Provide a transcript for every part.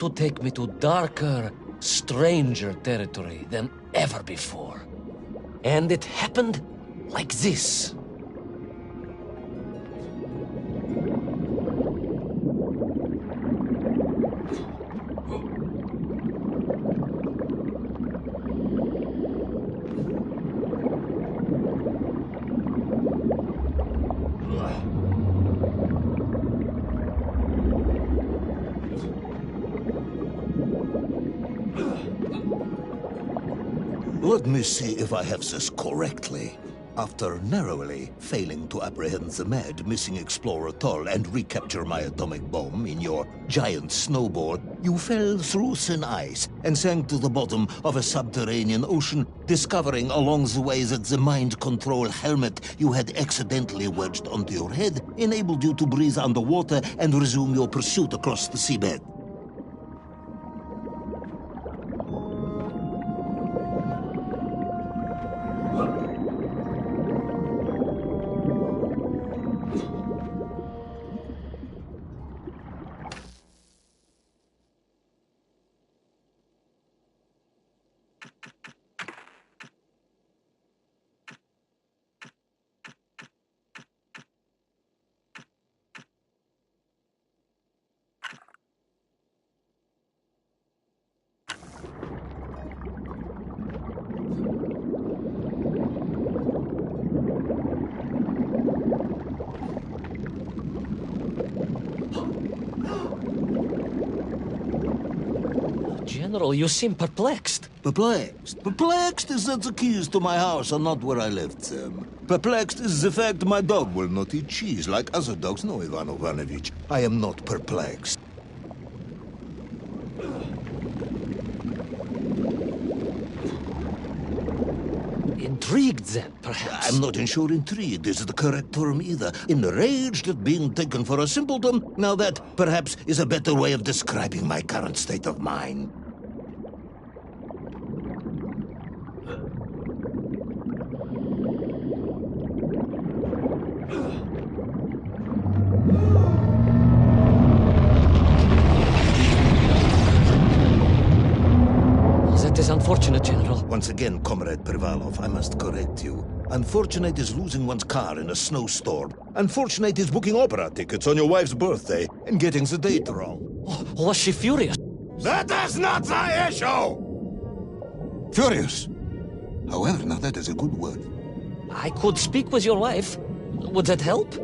to take me to darker, stranger territory than ever before. And it happened like this. Let me see if I have this correctly. After narrowly failing to apprehend the mad missing explorer Tull and recapture my atomic bomb in your giant snowball, you fell through thin ice and sank to the bottom of a subterranean ocean, discovering along the way that the mind control helmet you had accidentally wedged onto your head enabled you to breathe underwater and resume your pursuit across the seabed. General, you seem perplexed. Perplexed? Perplexed is that the keys to my house are not where I left them. Perplexed is the fact my dog will not eat cheese like other dogs. No, Ivan Ivanovich, I am not perplexed. Intrigued, then, perhaps? I'm not sure intrigued is the correct term either. Enraged at being taken for a simpleton? Now that, perhaps, is a better way of describing my current state of mind. That is unfortunate, General. Once again, Comrade Privalov, I must correct you. Unfortunate is losing one's car in a snowstorm. Unfortunate is booking opera tickets on your wife's birthday and getting the date wrong. Oh, was she furious? That is not the issue! Furious. However, now that is a good word. I could speak with your wife. Would that help?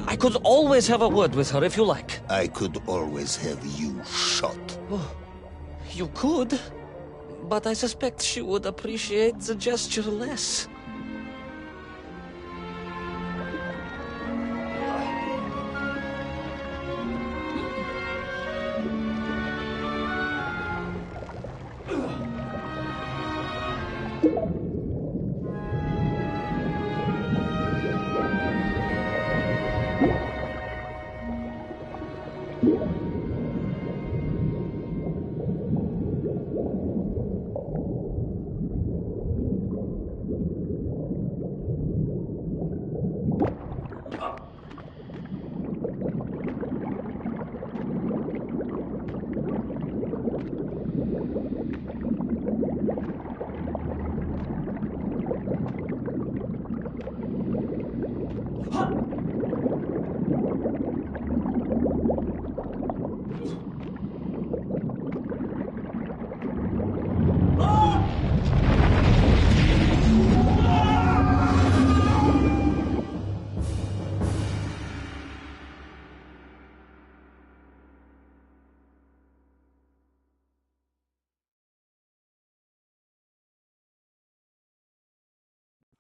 I could always have a word with her if you like. I could always have you shot. Oh, you could, but I suspect she would appreciate the gesture less.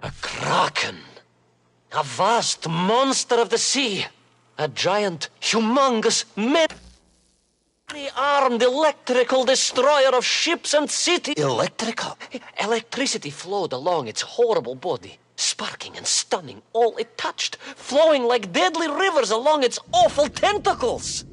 A kraken. A vast monster of the sea. A giant, humongous, many-armed electrical destroyer of ships and cities. Electrical? Electricity flowed along its horrible body, sparking and stunning all it touched, flowing like deadly rivers along its awful tentacles.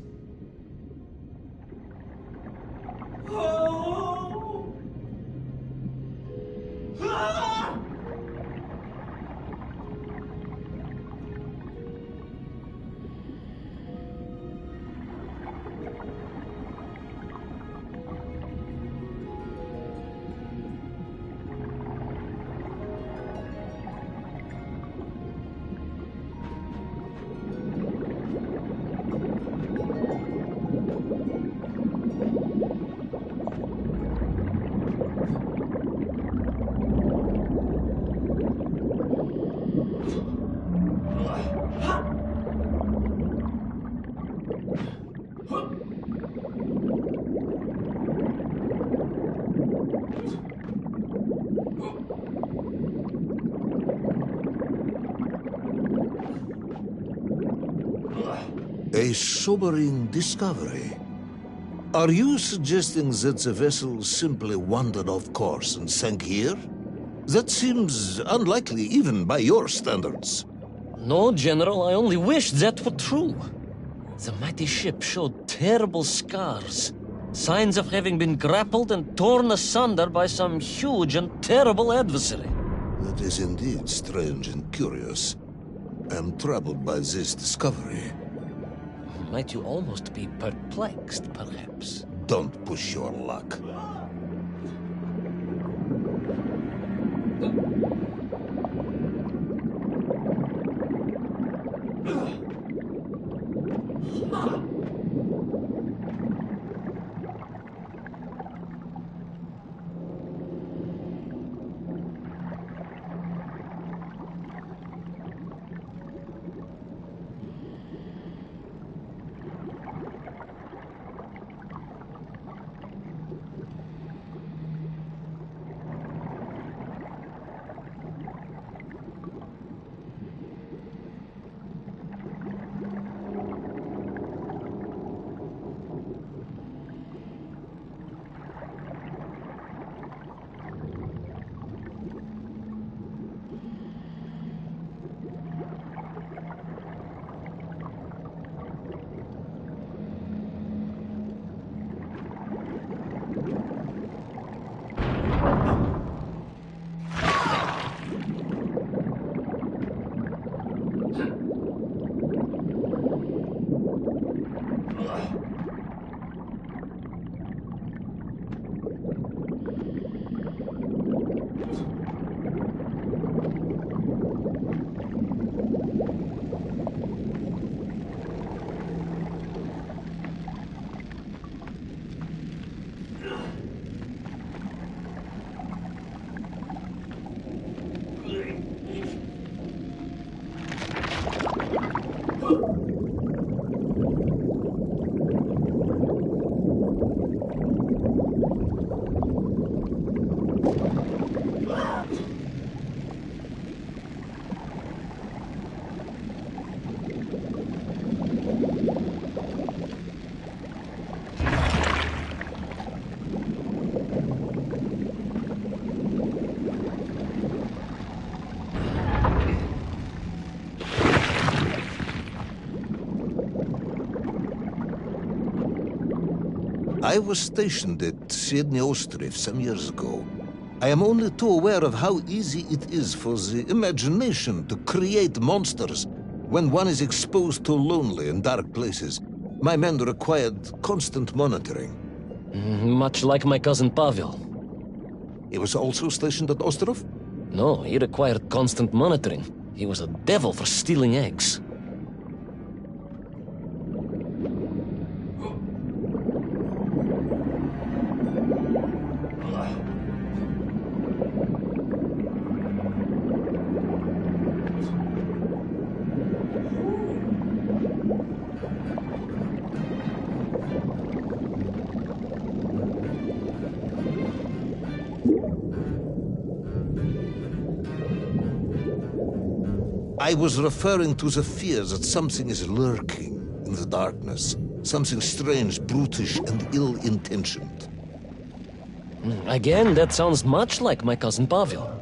A sobering discovery. Are you suggesting that the vessel simply wandered off course and sank here? That seems unlikely even by your standards. No, General, I only wish that were true. The mighty ship showed terrible scars, signs of having been grappled and torn asunder by some huge and terrible adversary. That is indeed strange and curious. I am troubled by this discovery. Might you almost be perplexed, perhaps? Don't push your luck. I was stationed at Sydney Ostrif some years ago. I am only too aware of how easy it is for the imagination to create monsters when one is exposed to lonely and dark places. My men required constant monitoring. Much like my cousin Pavel. He was also stationed at Ostrov? No, he required constant monitoring. He was a devil for stealing eggs. I was referring to the fear that something is lurking in the darkness. Something strange, brutish, and ill-intentioned. Again, that sounds much like my cousin Pavel.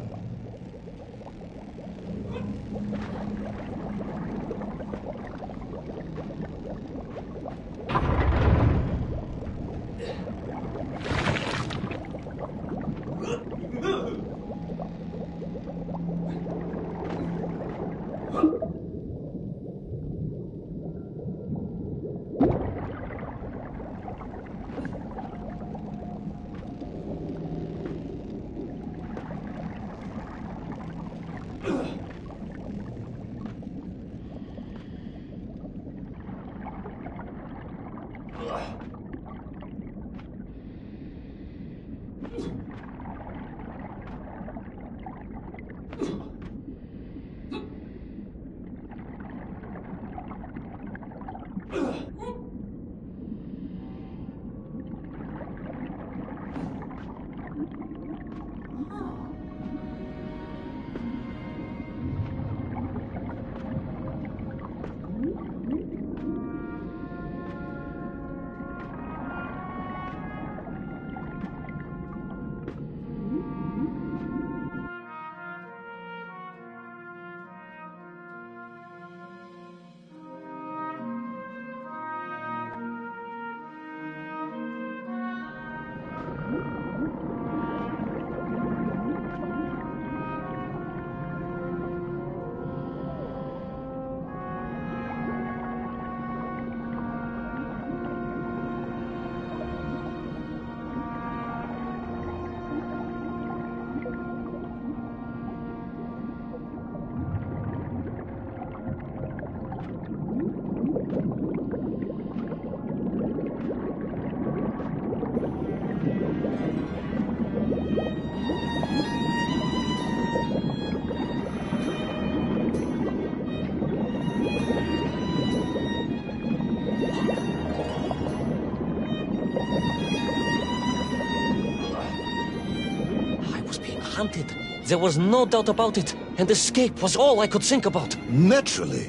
haunted. There was no doubt about it, and escape was all I could think about. Naturally.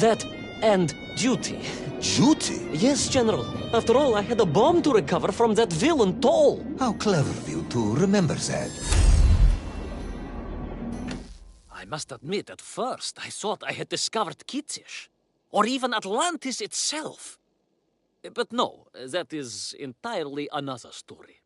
That and duty. Duty? Yes, General. After all, I had a bomb to recover from that villain LiTTLe. How clever of you to remember that. I must admit, at first, I thought I had discovered Kitzish, or even Atlantis itself. But no, that is entirely another story.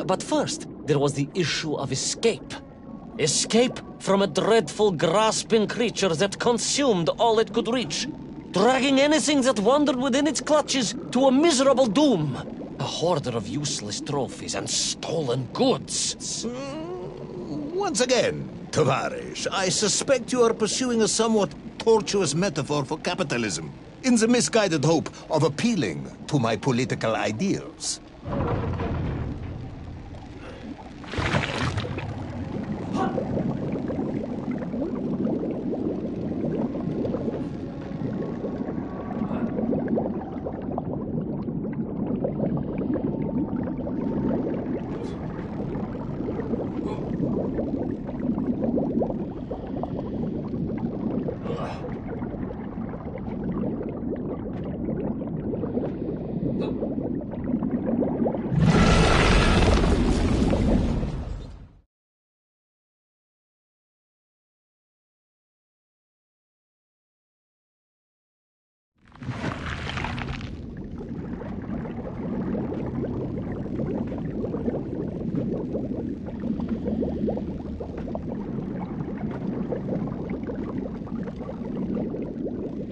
But first, there was the issue of escape. Escape from a dreadful, grasping creature that consumed all it could reach, dragging anything that wandered within its clutches to a miserable doom. A hoarder of useless trophies and stolen goods. Once again, Tavarish, I suspect you are pursuing a somewhat tortuous metaphor for capitalism, in the misguided hope of appealing to my political ideals.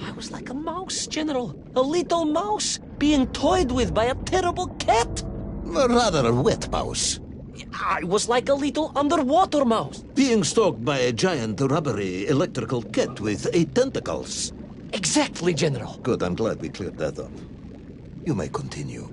I was like a mouse, General. A little mouse being toyed with by a terrible cat. Rather a wet mouse. I was like a little underwater mouse. Being stalked by a giant rubbery electrical cat with 8 tentacles. Exactly, General. Good, I'm glad we cleared that up. You may continue.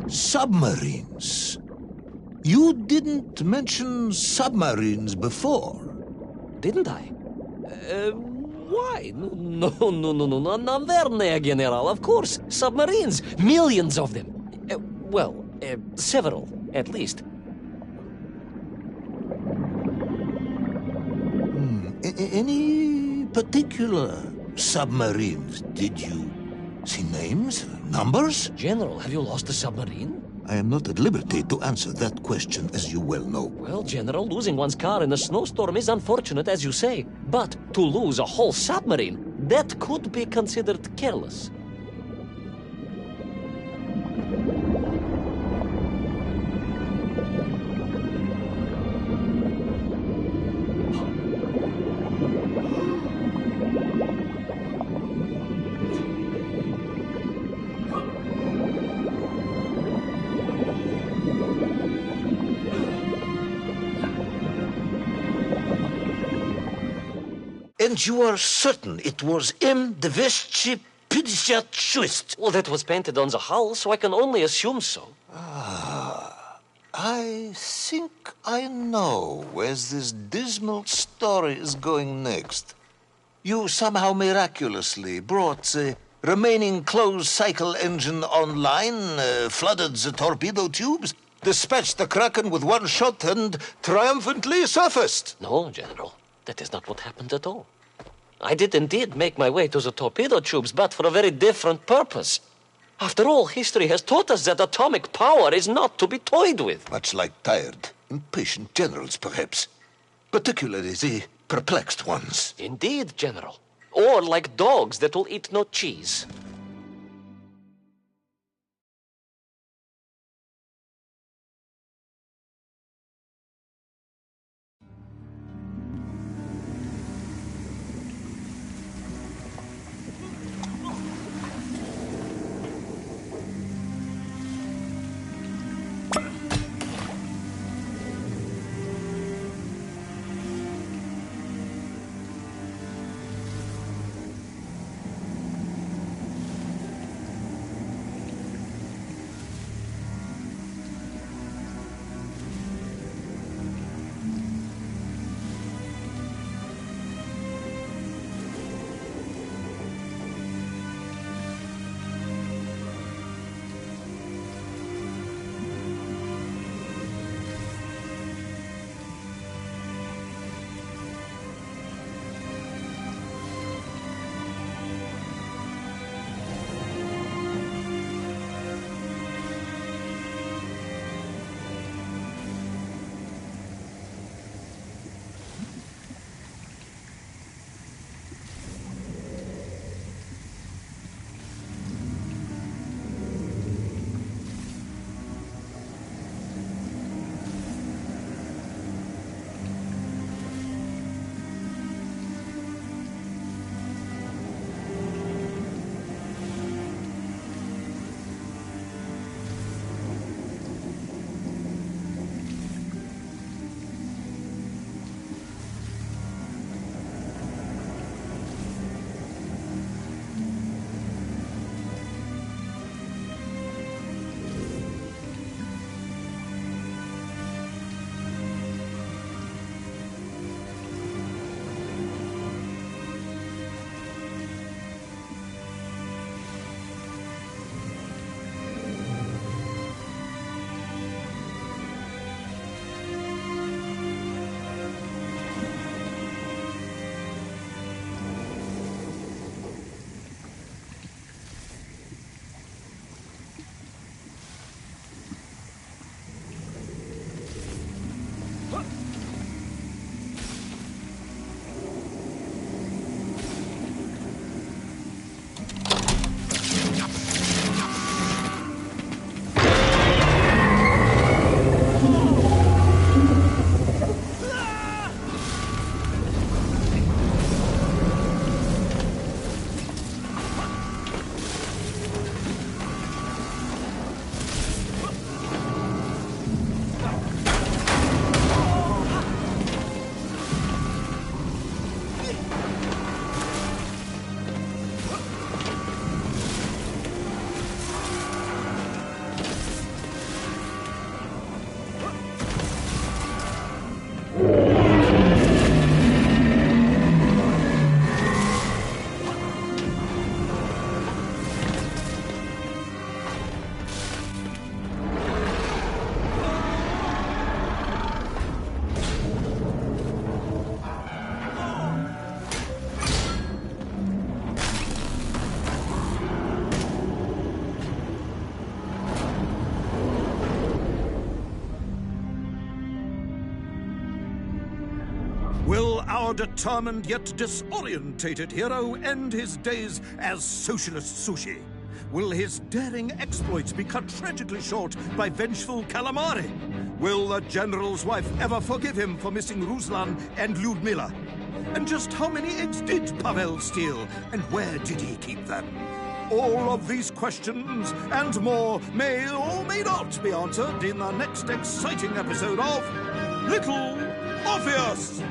Submarines. You didn't mention submarines before. Didn't I? Why? No, Naverne, General, of course. Submarines. Millions of them. Several, at least. Any particular submarines? Did you see names? Numbers? General, have you lost a submarine? I am not at liberty to answer that question, as you well know. Well, General, losing one's car in a snowstorm is unfortunate, as you say. But to lose a whole submarine, that could be considered careless. And you are certain it was M256? Well, that was painted on the hull, so I can only assume so. I think I know where this dismal story is going next. You somehow miraculously brought the remaining closed cycle engine online, flooded the torpedo tubes, dispatched the Kraken with one shot, and triumphantly surfaced. No, General, that is not what happened at all. I did indeed make my way to the torpedo tubes, but for a very different purpose. After all, history has taught us that atomic power is not to be toyed with. Much like tired, impatient generals, perhaps. Particularly the perplexed ones. Indeed, General. Or like dogs that will eat no cheese. our determined yet disorientated hero end his days as socialist sushi? Will his daring exploits be cut tragically short by vengeful calamari? Will the general's wife ever forgive him for missing Ruslan and Lyudmila? And just how many eggs did Pavel steal, and where did he keep them? All of these questions and more may or may not be answered in the next exciting episode of Little Orpheus!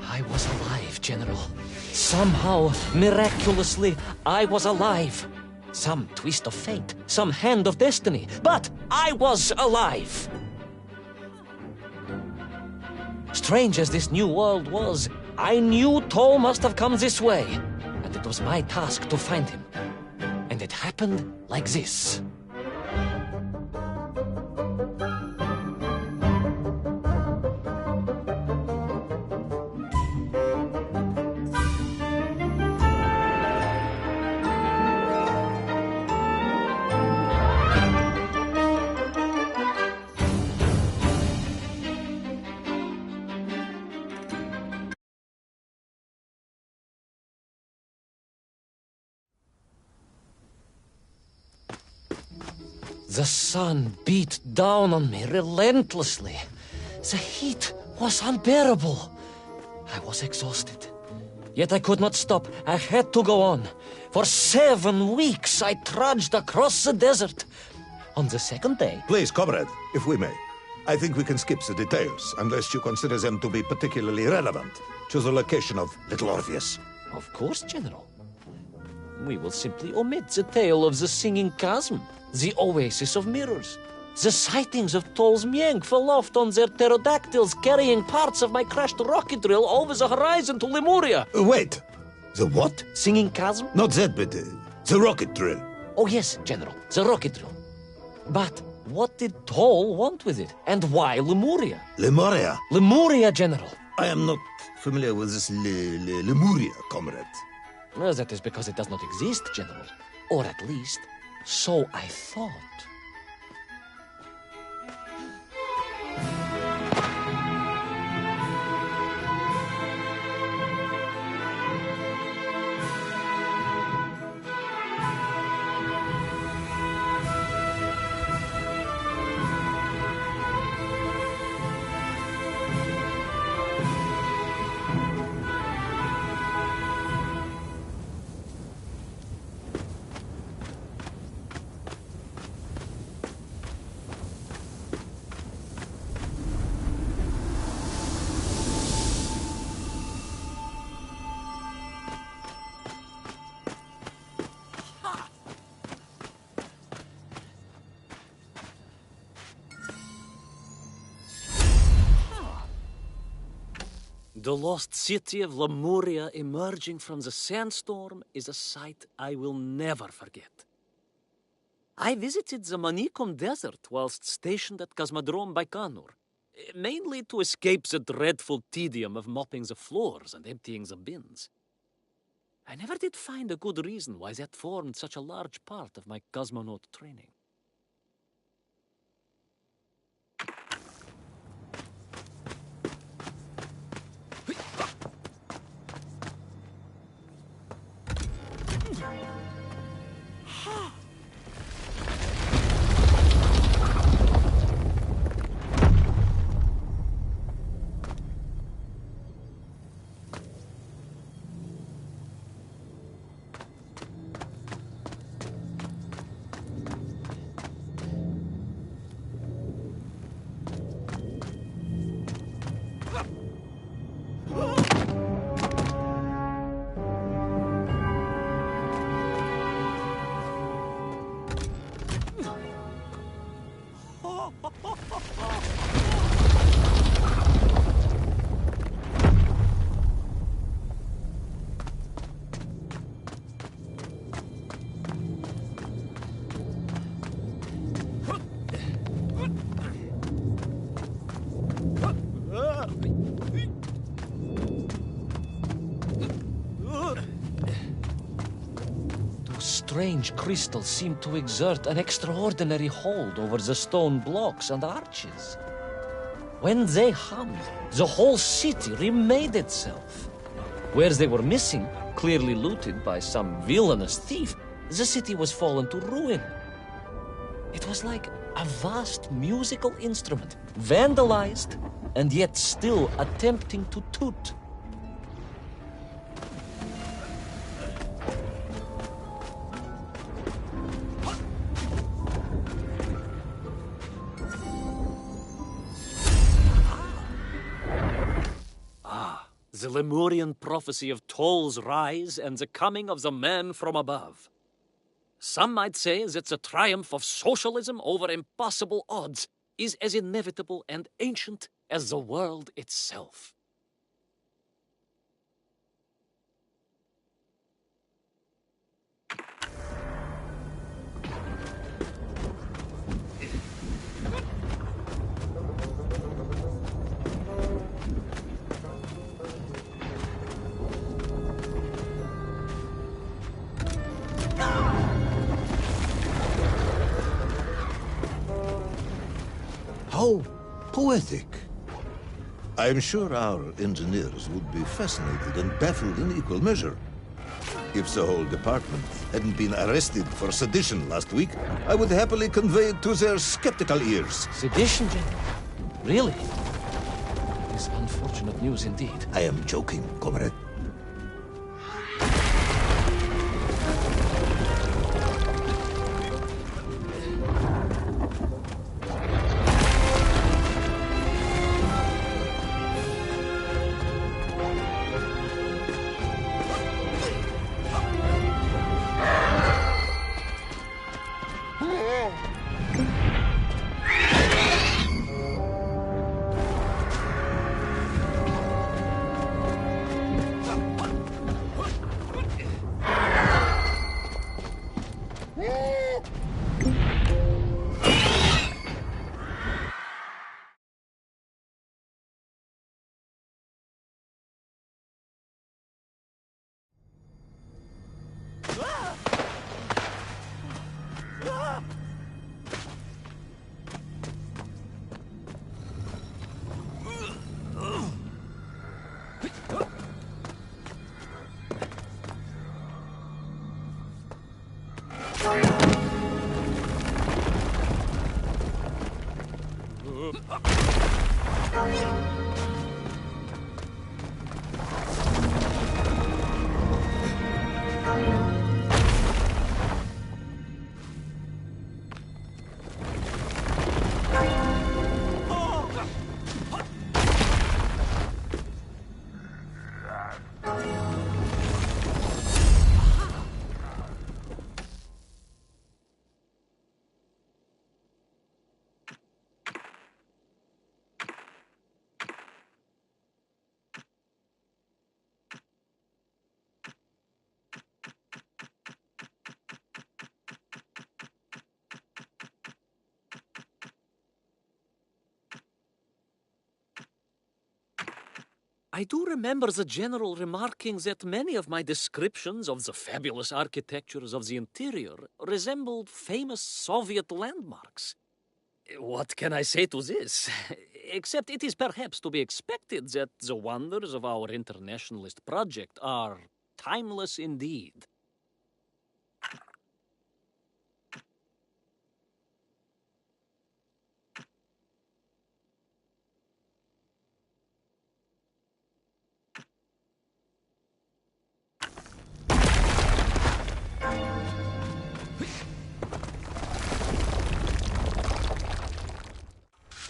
I was alive, General. Somehow, miraculously, I was alive. Some twist of fate, some hand of destiny, but I was alive. Strange as this new world was, I knew Toll must have come this way, and it was my task to find him. And it happened like this. The sun beat down on me relentlessly. The heat was unbearable. I was exhausted. Yet I could not stop. I had to go on. For 7 weeks I trudged across the desert. On the second day... Please, comrade, if we may. I think we can skip the details, unless you consider them to be particularly relevant to the location of Little Orpheus. Of course, General. We will simply omit the tale of the singing chasm, the oasis of mirrors, the sightings of Toll's Mienk aloft on their pterodactyls carrying parts of my crashed rocket drill over the horizon to Lemuria. Wait, the what? Singing chasm? Not that, but the rocket drill. Oh yes, General, the rocket drill. But what did Toll want with it? And why Lemuria? Lemuria? Lemuria, General. I am not familiar with this Lemuria, comrade. Well, that is because it does not exist, General. Or at least, so I thought. The lost city of Lemuria emerging from the sandstorm is a sight I will never forget. I visited the Manikum Desert whilst stationed at Cosmodrome Baikonur, mainly to escape the dreadful tedium of mopping the floors and emptying the bins. I never did find a good reason why that formed such a large part of my cosmonaut training. Strange crystals seem to exert an extraordinary hold over the stone blocks and arches. When they hummed, the whole city remade itself. Where they were missing, clearly looted by some villainous thief, the city was fallen to ruin. It was like a vast musical instrument, vandalized, and yet still attempting to toot. The Lemurian prophecy of Toll's rise and the coming of the man from above. Some might say that the triumph of socialism over impossible odds is as inevitable and ancient as the world itself. How poetic. I'm sure our engineers would be fascinated and baffled in equal measure. If the whole department hadn't been arrested for sedition last week, I would happily convey it to their skeptical ears. Sedition, General? Really? It is unfortunate news indeed. I am joking, comrade. I do remember the general remarking that many of my descriptions of the fabulous architectures of the interior resembled famous Soviet landmarks. What can I say to this? Except it is perhaps to be expected that the wonders of our internationalist project are timeless indeed.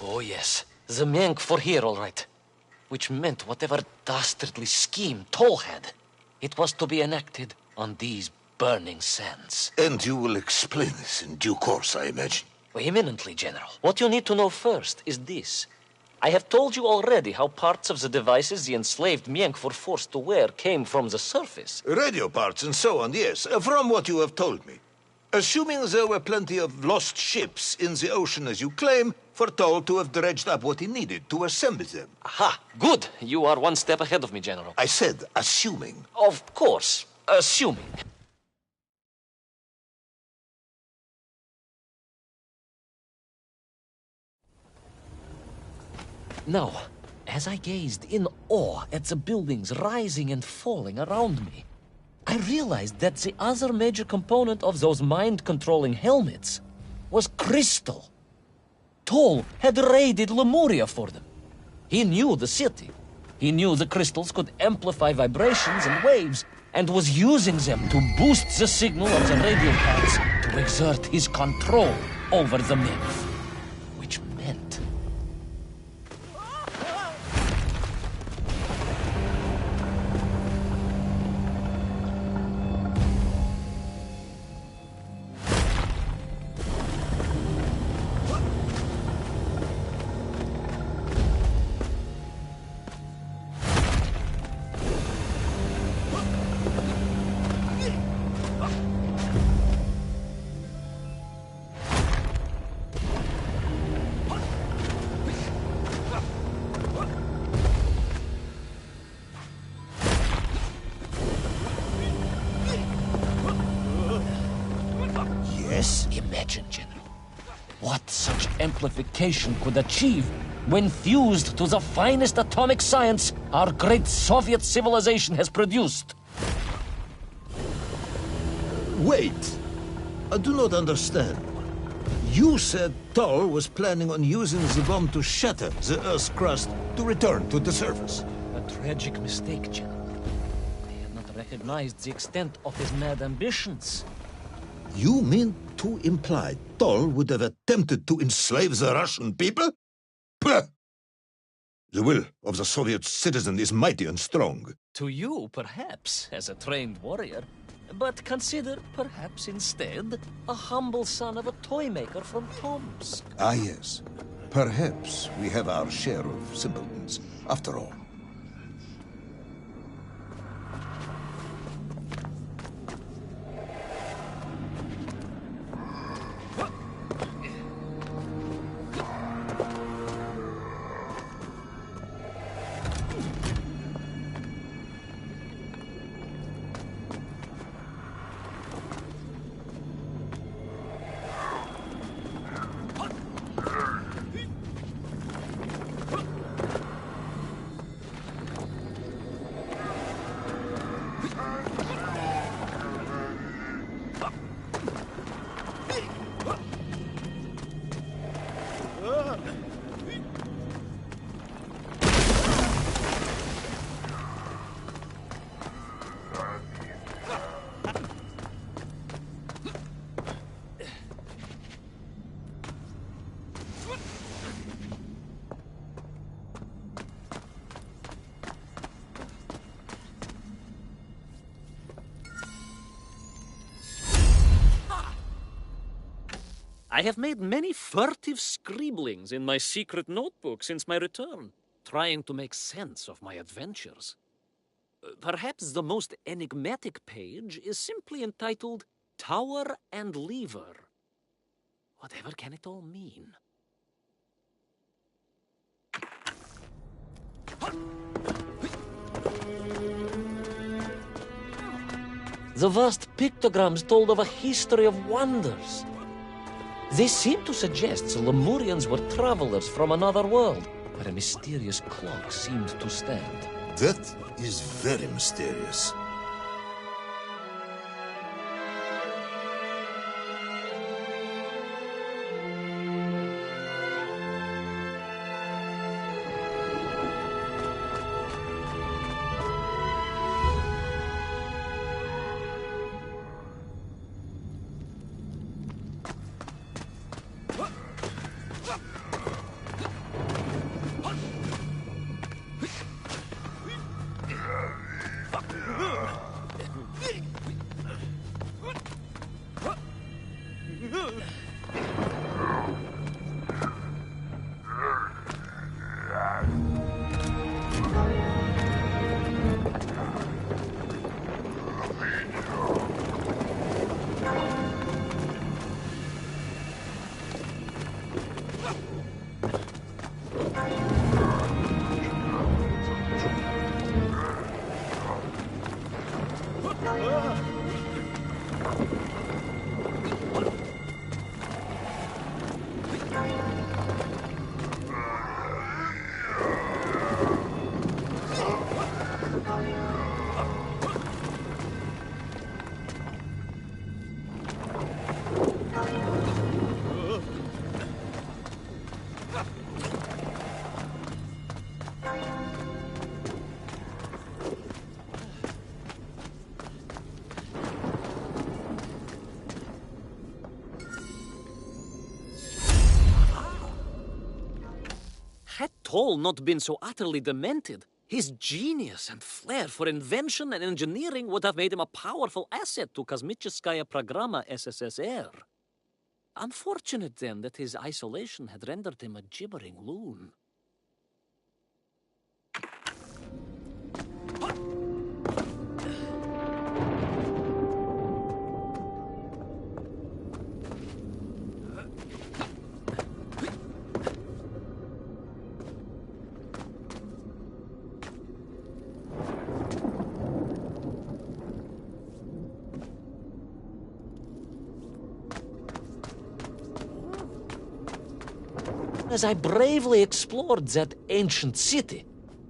Oh, yes. The Menk were here, all right. Which meant whatever dastardly scheme Toll had, it was to be enacted on these burning sands. And you will explain this in due course, I imagine. Eminently, General. What you need to know first is this. I have told you already how parts of the devices the enslaved Menk were forced to wear came from the surface. Radio parts and so on, yes, from what you have told me. Assuming there were plenty of lost ships in the ocean as you claim, for Toll to have dredged up what he needed to assemble them. Aha, good. You are one step ahead of me, General. I said assuming. Of course, assuming. Now, as I gazed in awe at the buildings rising and falling around me, I realized that the other major component of those mind-controlling helmets was crystal. Toll had raided Lemuria for them. He knew the city. He knew the crystals could amplify vibrations and waves, and was using them to boost the signal of the radio pads to exert his control over the nymph. Which meant... Yes? Imagine, General, what such amplification could achieve when fused to the finest atomic science our great Soviet civilization has produced. Wait. I do not understand. You said Toll was planning on using the bomb to shatter the Earth's crust to return to the surface. A tragic mistake, General. I had not recognized the extent of his mad ambitions. You mean to imply Toll would have attempted to enslave the Russian people? Pah! The will of the Soviet citizen is mighty and strong. To you, perhaps, as a trained warrior. But consider, perhaps instead, a humble son of a toy maker from Tomsk. Ah, yes. Perhaps we have our share of simpletons, after all. I have made many furtive scribblings in my secret notebook since my return, trying to make sense of my adventures. Perhaps the most enigmatic page is simply entitled Tower and Lever. Whatever can it all mean? The vast pictograms told of a history of wonders. They seem to suggest the Lemurians were travelers from another world, where a mysterious clock seemed to stand. That is very mysterious. Had Toll not been so utterly demented, his genius and flair for invention and engineering would have made him a powerful asset to Kosmicheskaya Programa SSSR. Unfortunate, then, that his isolation had rendered him a gibbering loon. As I bravely explored that ancient city,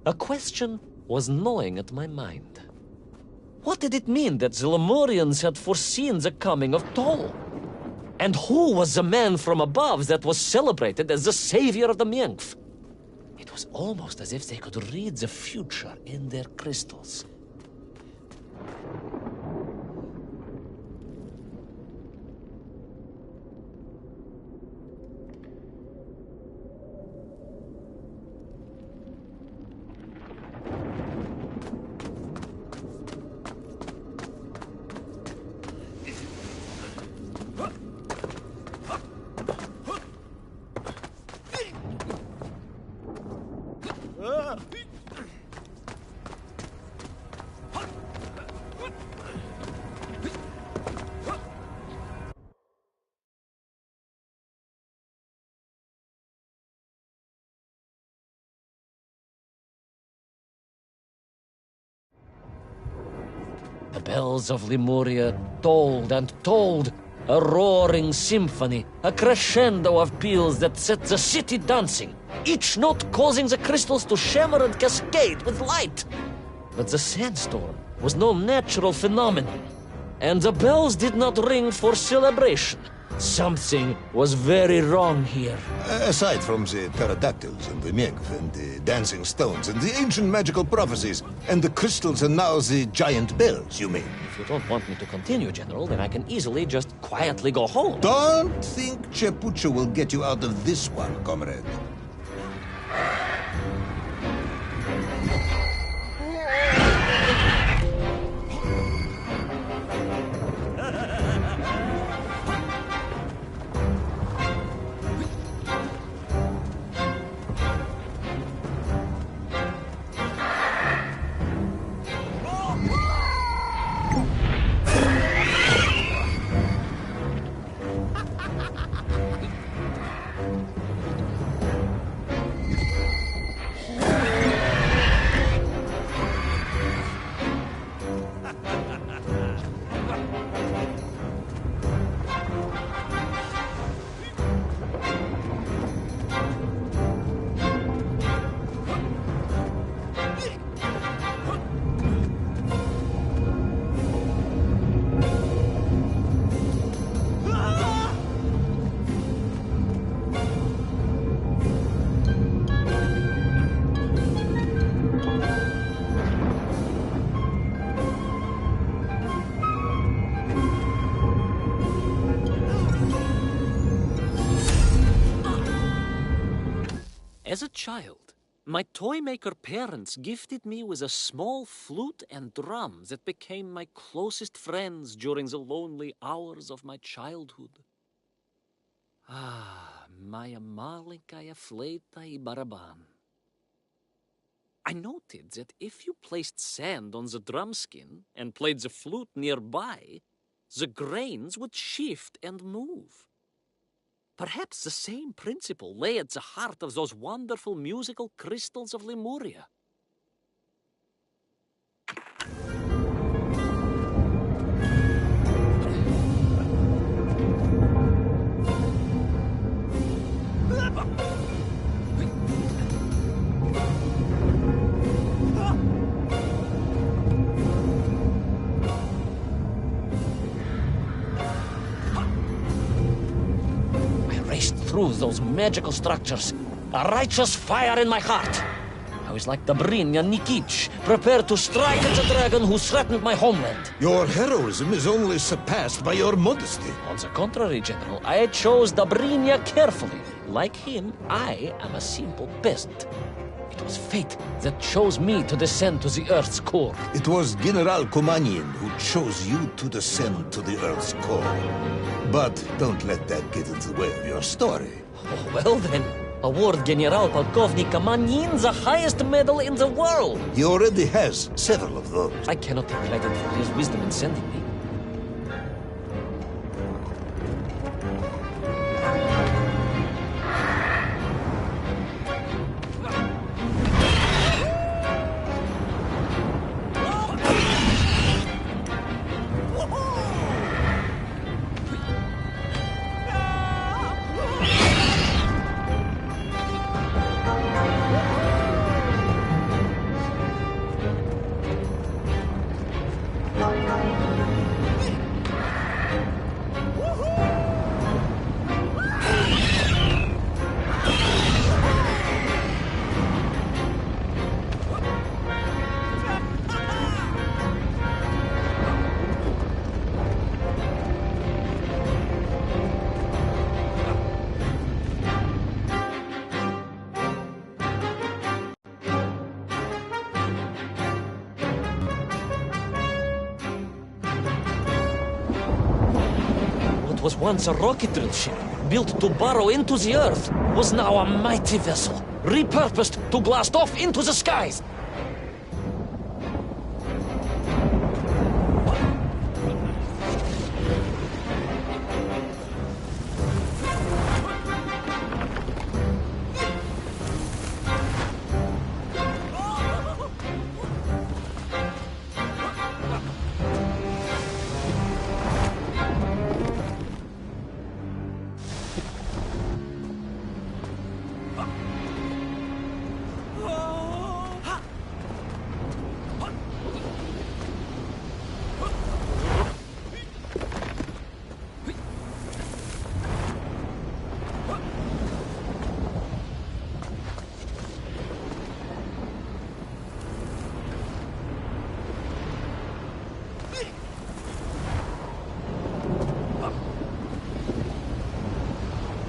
a question was gnawing at my mind. What did it mean that the Lemurians had foreseen the coming of Toll? And who was the man from above that was celebrated as the savior of the Miengf? It was almost as if they could read the future in their crystals. The bells of Lemuria tolled and tolled, a roaring symphony, a crescendo of peals that set the city dancing, each note causing the crystals to shimmer and cascade with light. But the sandstorm was no natural phenomenon, and the bells did not ring for celebration. Something was very wrong here. Aside from the pterodactyls and the Miengf and the dancing stones and the ancient magical prophecies and the crystals and now the giant bells, you mean? If you don't want me to continue, General, then I can easily just quietly go home. Don't think Chepucho will get you out of this one, comrade. As a child, my toy maker parents gifted me with a small flute and drum that became my closest friends during the lonely hours of my childhood. Maya malikaya fleta I baraban. I noted that if you placed sand on the drum skin and played the flute nearby, the grains would shift and move. Perhaps the same principle lay at the heart of those wonderful musical crystals of Lemuria. Through those magical structures, a righteous fire in my heart. I was like Dobrynya Nikitsch, prepared to strike at the dragon who threatened my homeland. Your heroism is only surpassed by your modesty. On the contrary, General, I chose Dobrynya carefully. Like him, I am a simple peasant. It was fate that chose me to descend to the Earth's core. It was General Komanin who chose you to descend to the Earth's core. But don't let that get in the way of your story. Oh, well then, award General Polkovnik Komanin the highest medal in the world. He already has several of those. I cannot take credit for his wisdom in sending me. Was once a rocket drill ship, built to burrow into the Earth, was now a mighty vessel, repurposed to blast off into the skies.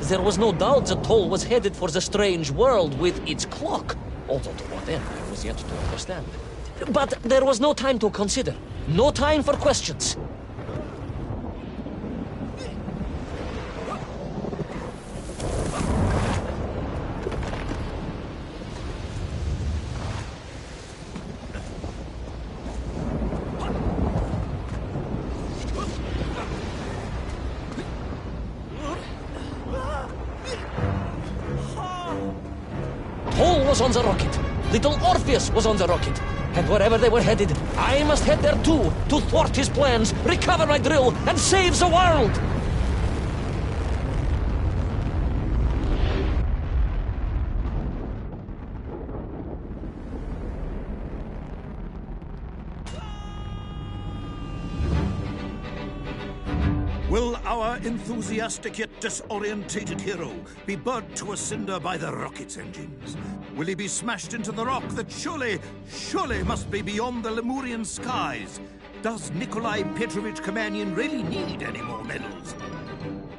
There was no doubt the toll was headed for the strange world with its clock, although to what end I was yet to understand. But there was no time to consider, no time for questions. Toll was on the rocket. Little Orpheus was on the rocket. And wherever they were headed, I must head there too, to thwart his plans, recover my drill, and save the world! Will our enthusiastic yet disorientated hero be burnt to a cinder by the rocket's engines? Will he be smashed into the rock that surely must be beyond the Lemurian skies? Does Nikolai Petrovich Kamenyan really need any more medals?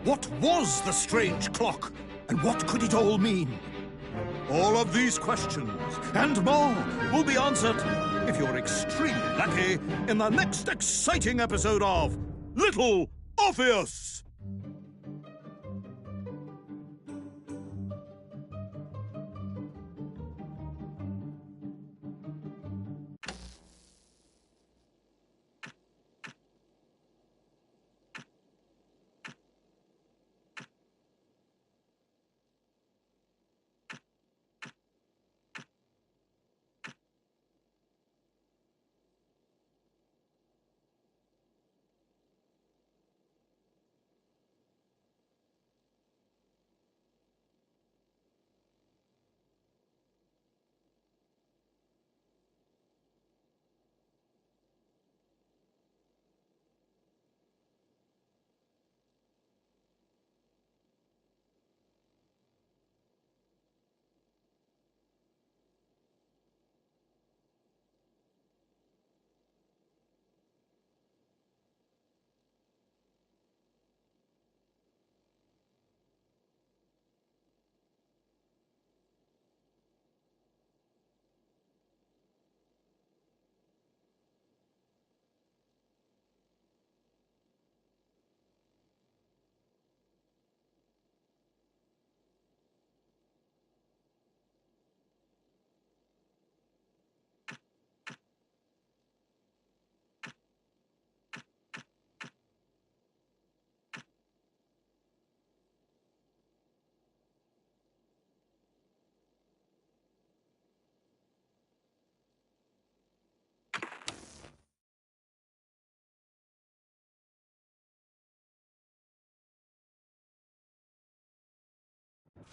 What was the strange clock, and what could it all mean? All of these questions, and more, will be answered, if you're extremely lucky, in the next exciting episode of Little Orpheus!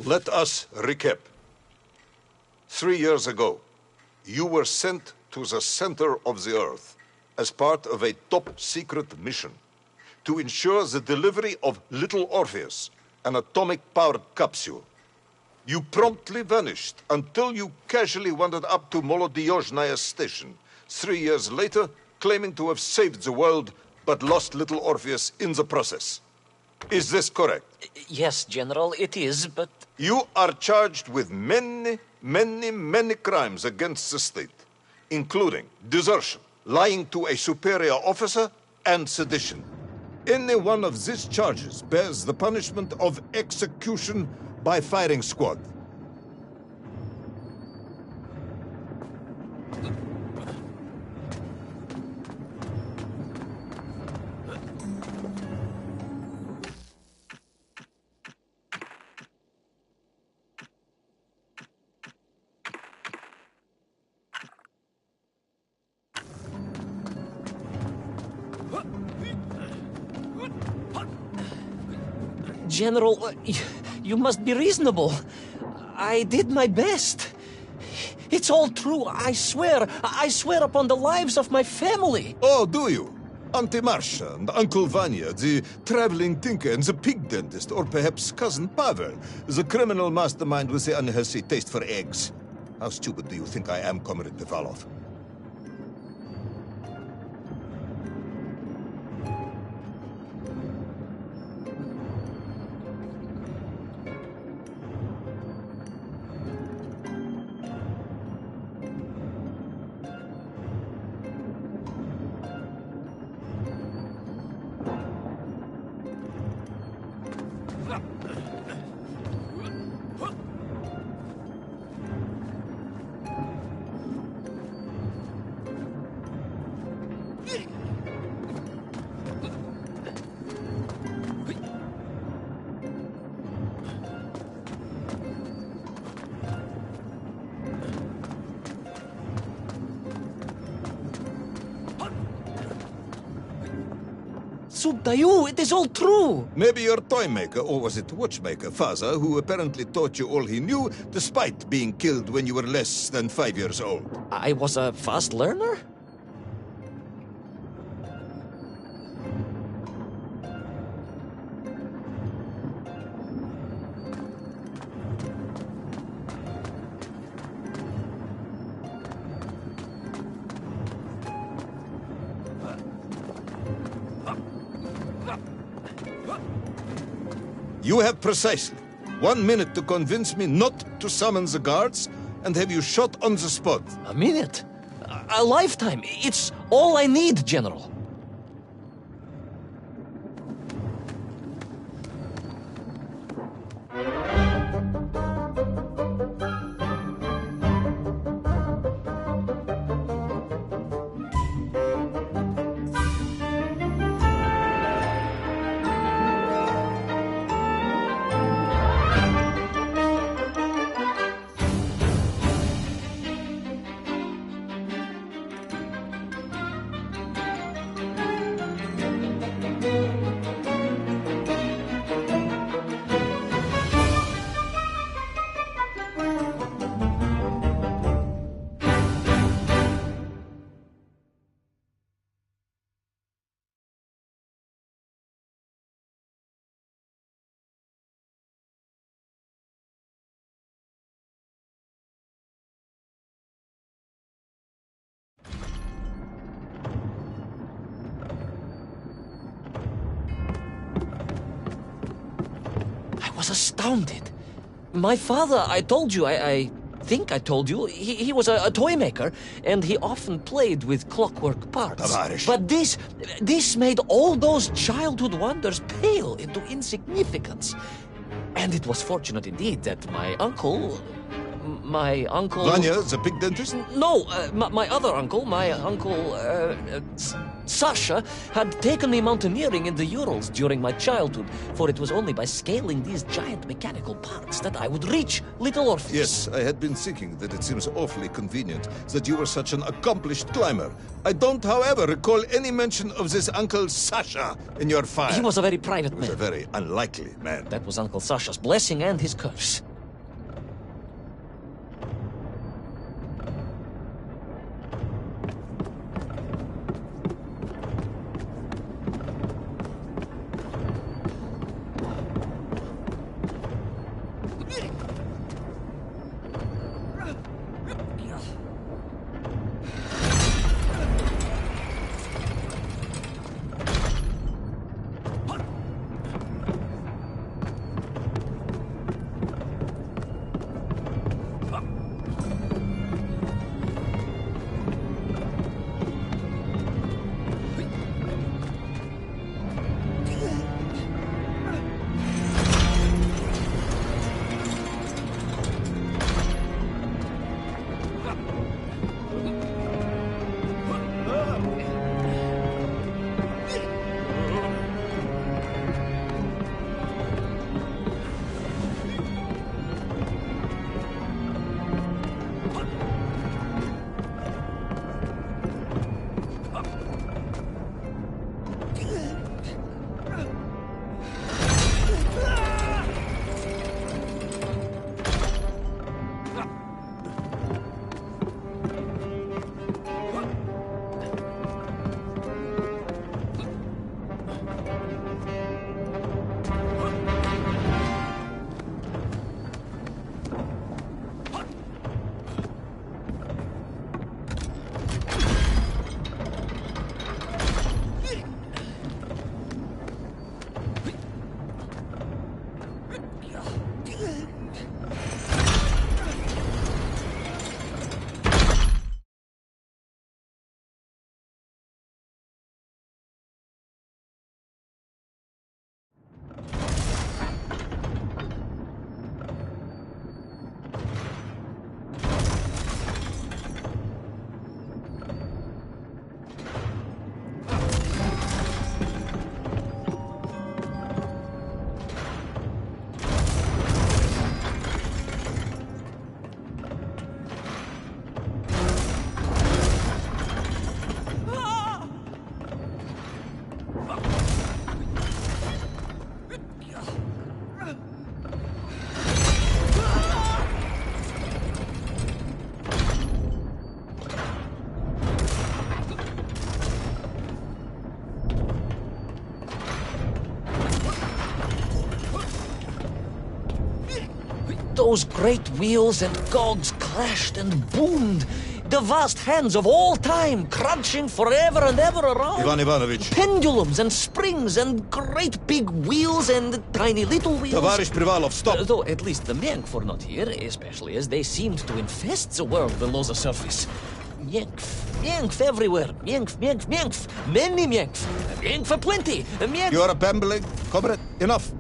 Let us recap. 3 years ago, you were sent to the center of the Earth as part of a top-secret mission to ensure the delivery of Little Orpheus, an atomic-powered capsule. You promptly vanished until you casually wandered up to Molodiyozhnaya station 3 years later, claiming to have saved the world, but lost Little Orpheus in the process. Is this correct? Yes, General, it is, but... You are charged with many crimes against the state, including desertion, lying to a superior officer, and sedition. Any one of these charges bears the punishment of execution by firing squad. General, you must be reasonable. I did my best. It's all true, I swear. I swear upon the lives of my family. Oh, do you? Auntie Marcia and Uncle Vanya, the traveling tinker and the pig dentist, or perhaps Cousin Pavel, the criminal mastermind with the unhealthy taste for eggs. How stupid do you think I am, Comrade Pivalov? Subtayu, it is all true. Maybe your toy maker, or was it watchmaker, Faza, who apparently taught you all he knew, despite being killed when you were less than 5 years old. I was a fast learner? You have precisely 1 minute to convince me not to summon the guards, and have you shot on the spot. A minute? A lifetime. It's all I need, General. I was astounded. My father, I told you, I think I told you, he was a toy maker, and he often played with clockwork parts. Tavarish. But this made all those childhood wonders pale into insignificance. And it was fortunate indeed that my uncle... Vanya, the pig dentist? No, my other uncle, Sasha, had taken me mountaineering in the Urals during my childhood, for it was only by scaling these giant mechanical parts that I would reach Little Orpheus. Yes, I had been thinking that it seems awfully convenient that you were such an accomplished climber. I don't, however, recall any mention of this Uncle Sasha in your file. He was a very private He was man. a very unlikely man. That was Uncle Sasha's blessing and his curse. those great wheels and cogs clashed and boomed. The vast hands of all time crunching forever and ever around. Ivan Ivanovich. Pendulums and springs and great big wheels and tiny little wheels. Tavarish Privalov, stop! Though at least the Myenk were not here, especially as they seemed to infest the world below the surface. Myenk everywhere. Myenk. Many Myenk. Myenk for plenty. Myenk. You are babbling. Comrade, enough.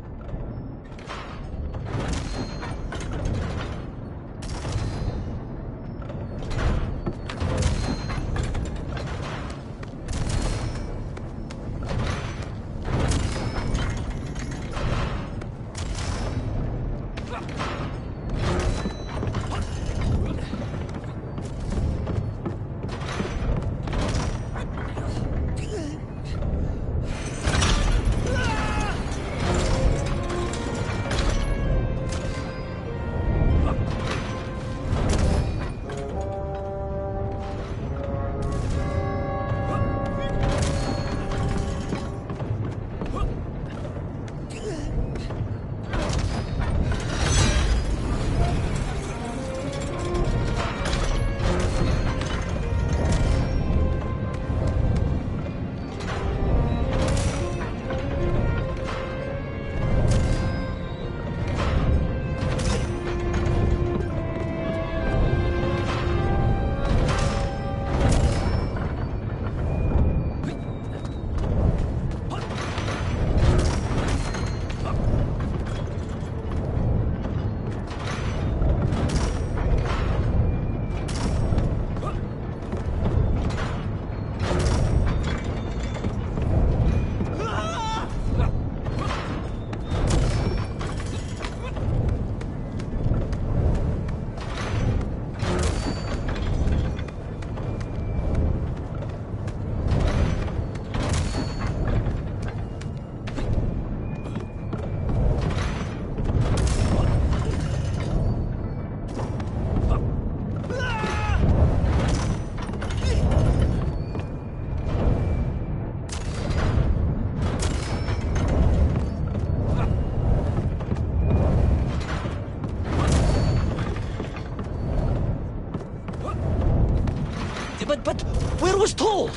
But where was Toll?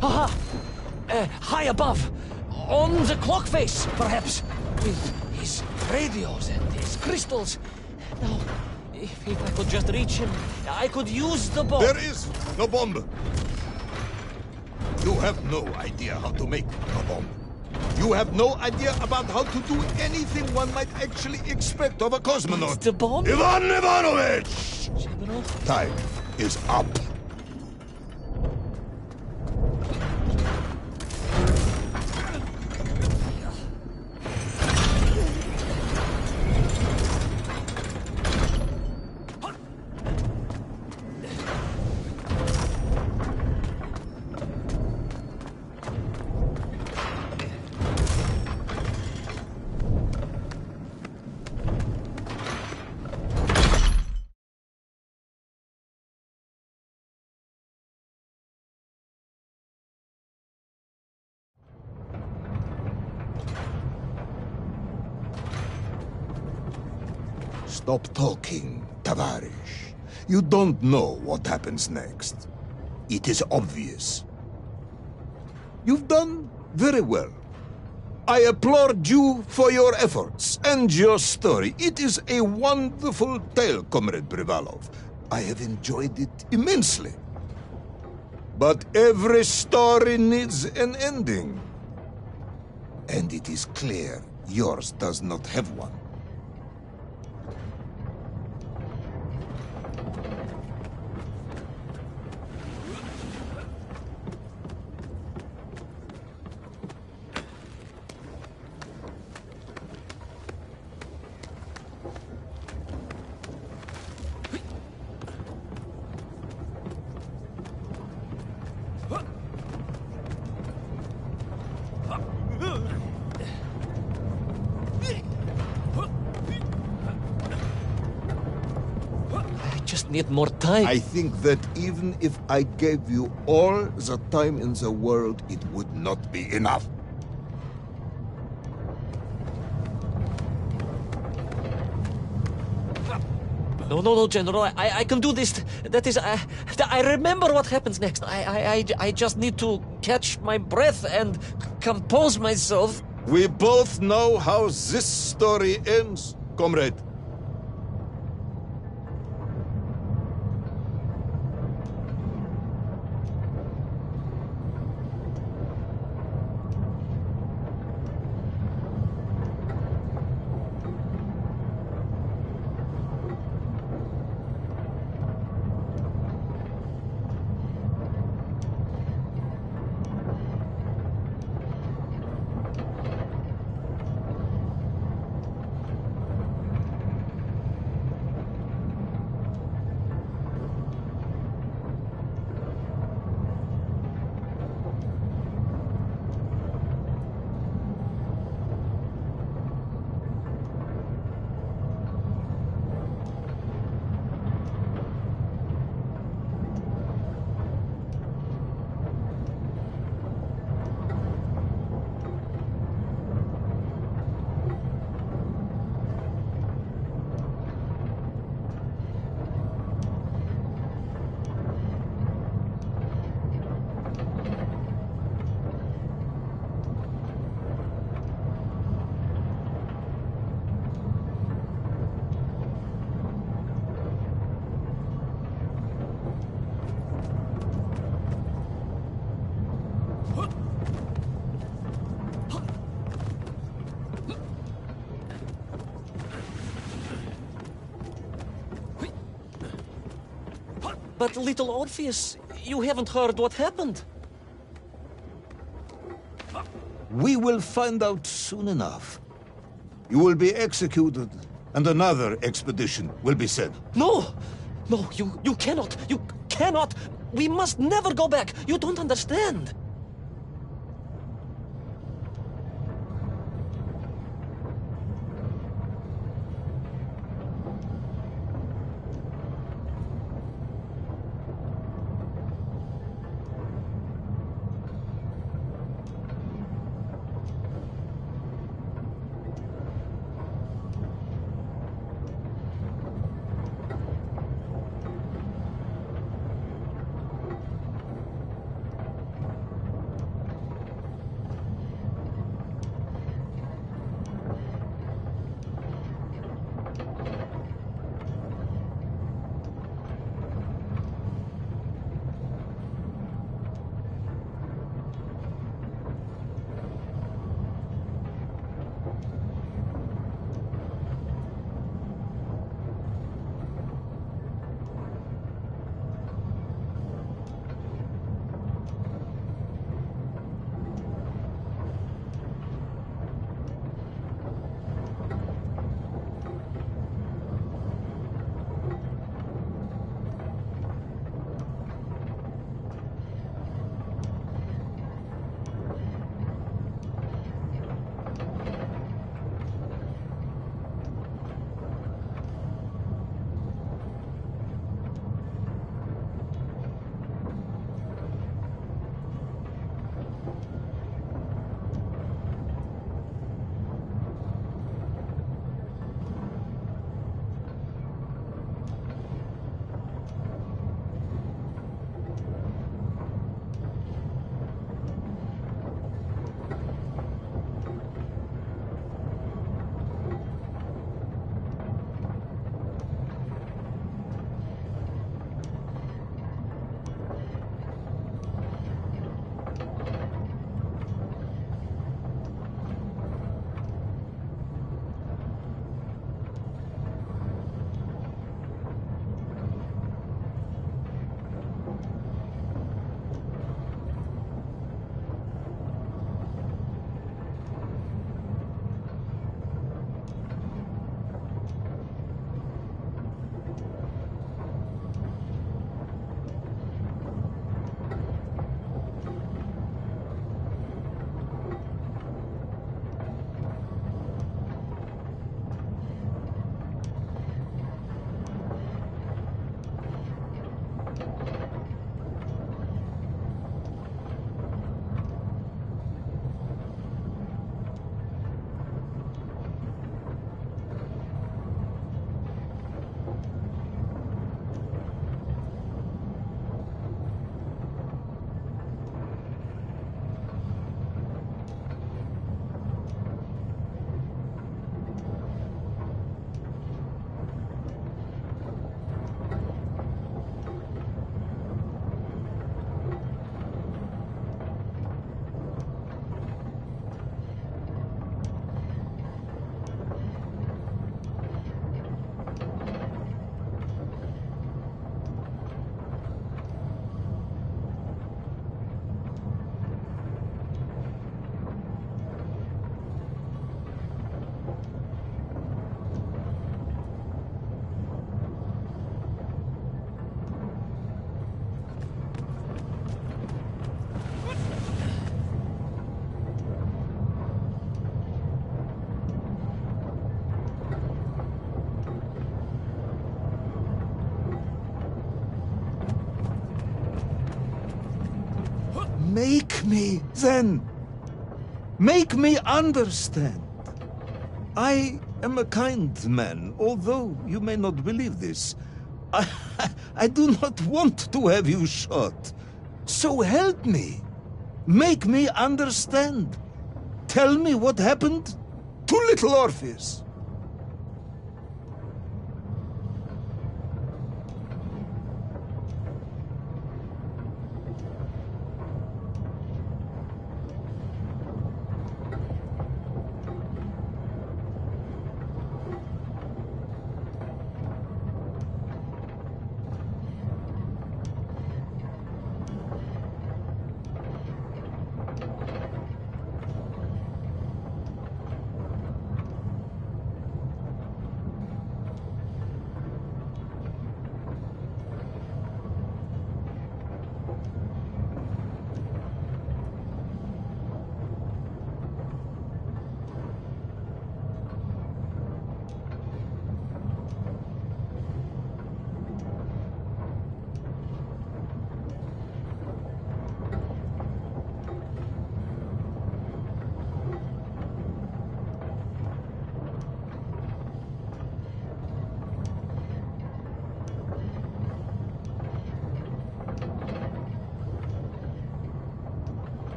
Aha! High above. On the clock face, perhaps. With his radios and his crystals. Now, if I could just reach him, I could use the bomb. There is no bomb. You have no idea how to make a bomb. You have no idea about how to do anything one might actually expect of a cosmonaut. The bomb? Ivan Ivanovich! General? Time is up. Stop talking, Tavarish. You don't know what happens next. It is obvious. You've done very well. I applaud you for your efforts and your story. It is a wonderful tale, Comrade Privalov. I have enjoyed it immensely. But every story needs an ending. And it is clear yours does not have one. Need more time. I think that even if I gave you all the time in the world, it would not be enough. No, General. I can do this. That is, I remember what happens next. I just need to catch my breath and compose myself. We both know how this story ends, comrade. But little Orpheus, you haven't heard what happened. We will find out soon enough. You will be executed, and another expedition will be sent. No, you cannot. You cannot. We must never go back. You don't understand. Make me, then. Make me understand. I am a kind man, although you may not believe this. I do not want to have you shot. So help me. Make me understand. Tell me what happened to little Orpheus.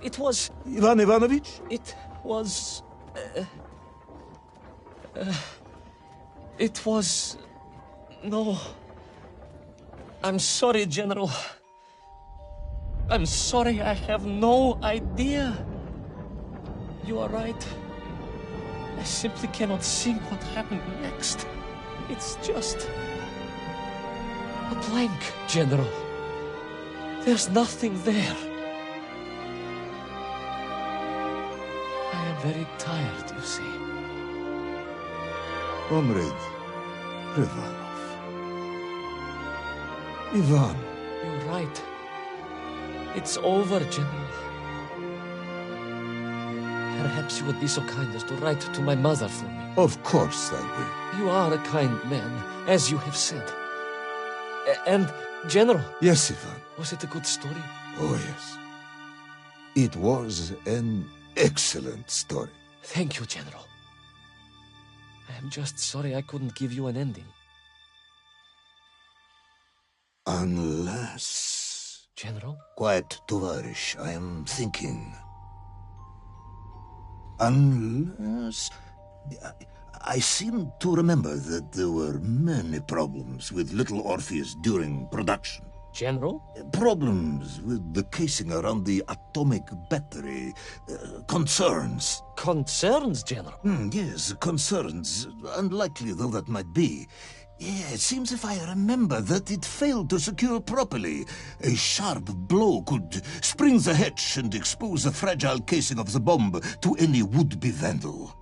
It was... Ivan Ivanovich? It was... It was... No. I'm sorry, General. I'm sorry, I have no idea. You are right. I simply cannot think what happened next. It's just... a blank, General. There's nothing there. I am very tired, you see. Comrade Privanov. Ivan. You're right. It's over, General. Perhaps you would be so kind as to write to my mother for me. Of course I will. You are a kind man, as you have said. And, General... Yes, Ivan. Was it a good story? Oh, yes. It was an excellent story. Thank you, General. I am just sorry I couldn't give you an ending. Unless... General? Quiet, Tovarish. I am thinking. Unless... I seem to remember that there were many problems with little Orpheus during production. General? Problems with the casing around the atomic battery. Concerns. Concerns, General? Yes, concerns. Unlikely though that might be. Yeah, it seems if I remember that it failed to secure properly. A sharp blow could spring the hatch and expose the fragile casing of the bomb to any would-be vandal.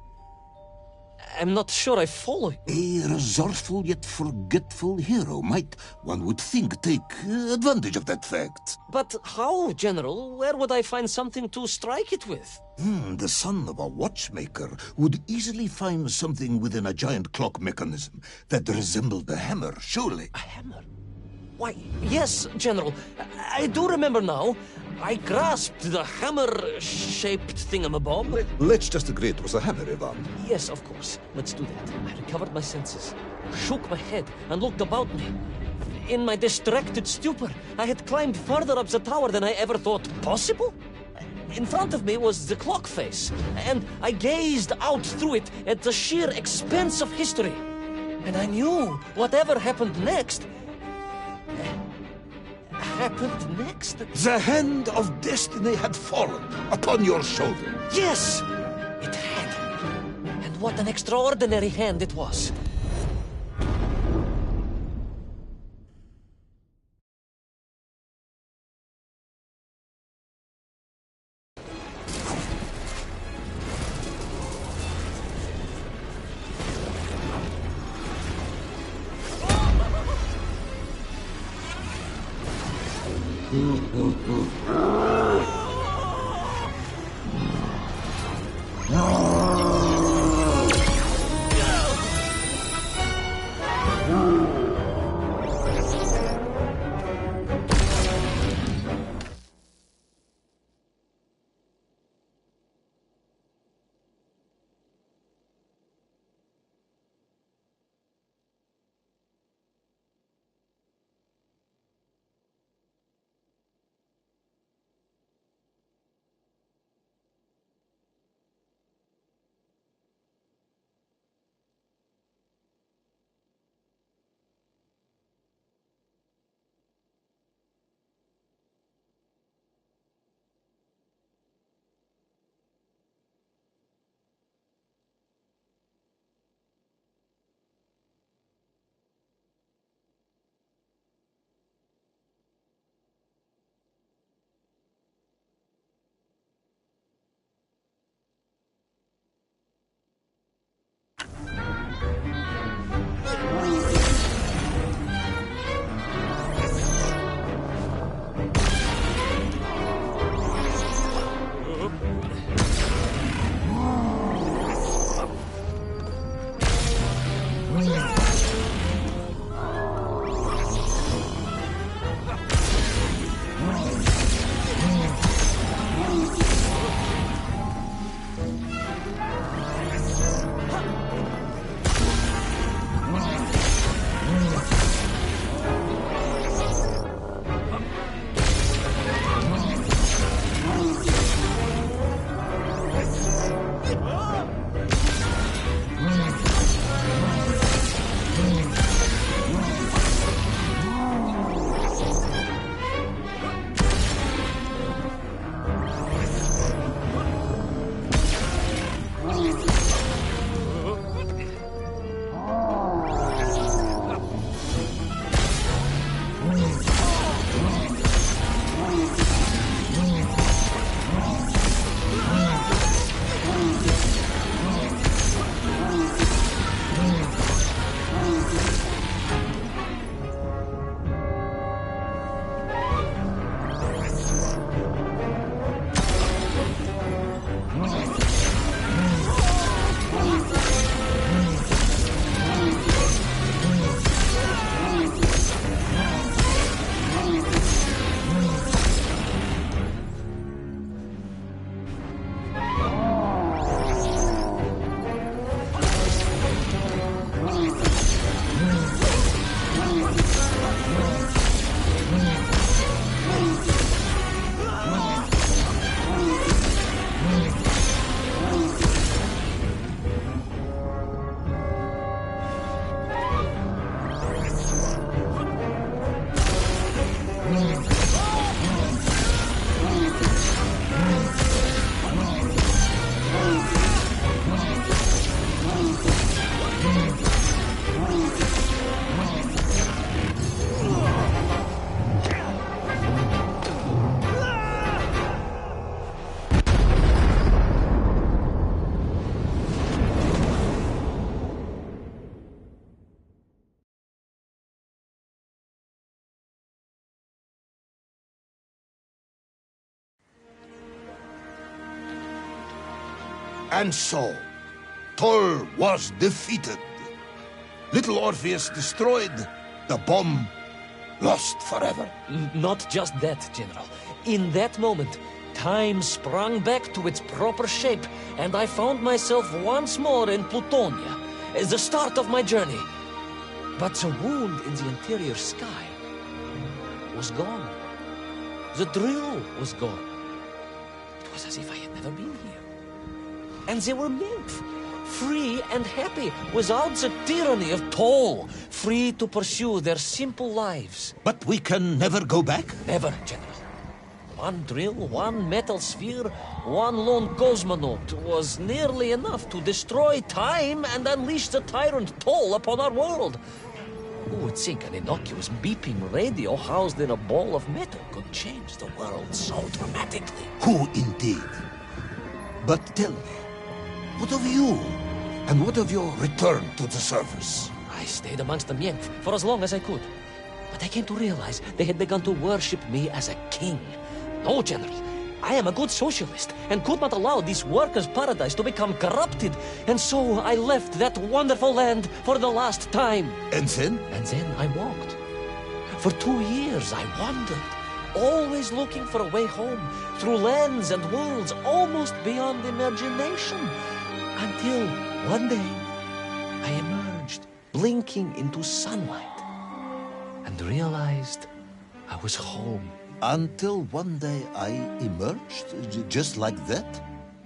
I'm not sure I follow you. A resourceful yet forgetful hero might, one would think, take advantage of that fact. But how, General? Where would I find something to strike it with? The son of a watchmaker would easily find something within a giant clock mechanism that resembled a hammer, surely. A hammer? Why, yes, General. I do remember now. I grasped the hammer-shaped thingamabob. Let's just agree it was a hammer, Ivan. Yes, of course. Let's do that. I recovered my senses, shook my head, and looked about me. In my distracted stupor, I had climbed further up the tower than I ever thought possible. In front of me was the clock face, and I gazed out through it at the sheer expanse of history. And I knew whatever happened next... happened next? The hand of destiny had fallen upon your shoulder. Yes! It had. And what an extraordinary hand it was. And so, Toll was defeated. Little Orpheus destroyed, the bomb lost forever. Not just that, General. In that moment, time sprung back to its proper shape, and I found myself once more in Plutonia, the start of my journey. But the wound in the interior sky was gone. The drill was gone. It was as if I had never been here. And they were nymph, free and happy, without the tyranny of Toll, free to pursue their simple lives. But we can never go back? Never, General. One drill, one metal sphere, one lone cosmonaut was nearly enough to destroy time and unleash the tyrant Toll upon our world. Who would think an innocuous beeping radio housed in a ball of metal could change the world so dramatically? Who indeed? But tell me, what of you? And what of your return to the surface? I stayed amongst the Nymph for as long as I could. But I came to realize they had begun to worship me as a king. No, General. I am a good socialist and could not allow this workers' paradise to become corrupted. And so I left that wonderful land for the last time. And then? And then I walked. For 2 years I wandered, always looking for a way home, through lands and worlds almost beyond imagination. Until one day I emerged, blinking into sunlight, and realized I was home. Until one day I emerged, just like that?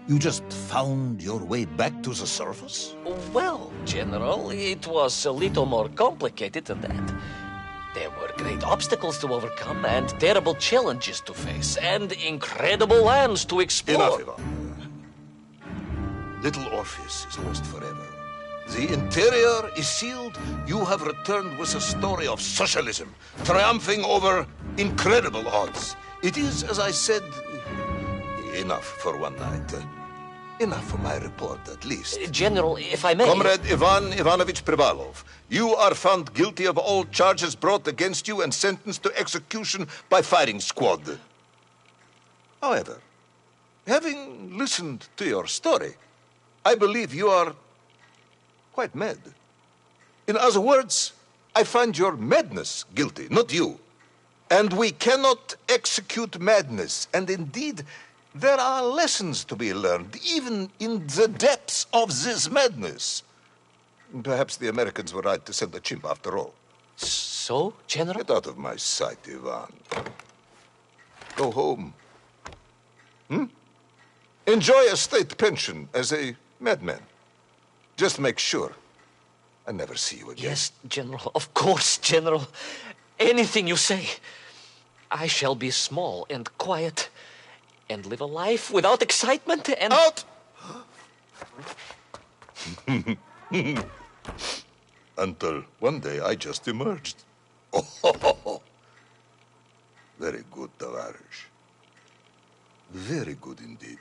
You just found your way back to the surface? Well, General, it was a little more complicated than that. There were great obstacles to overcome, and terrible challenges to face, and incredible lands to explore. Enough, Ivan. Little Orpheus is lost forever. The interior is sealed. You have returned with a story of socialism, triumphing over incredible odds. It is, as I said, enough for one night. Enough for my report, at least. General, if I may... Comrade Ivan Ivanovich Privalov, you are found guilty of all charges brought against you and sentenced to execution by firing squad. However, having listened to your story, I believe you are quite mad. In other words, I find your madness guilty, not you. And we cannot execute madness. And indeed, there are lessons to be learned, even in the depths of this madness. Perhaps the Americans were right to send a chimp after all. So, General? Get out of my sight, Ivan. Go home. Enjoy a state pension as a madman. Just make sure I never see you again. Yes, General. Of course, General. Anything you say. I shall be small and quiet and live a life without excitement and... Out! Until one day I just emerged. Oh, very good, Tavarish. Very good indeed.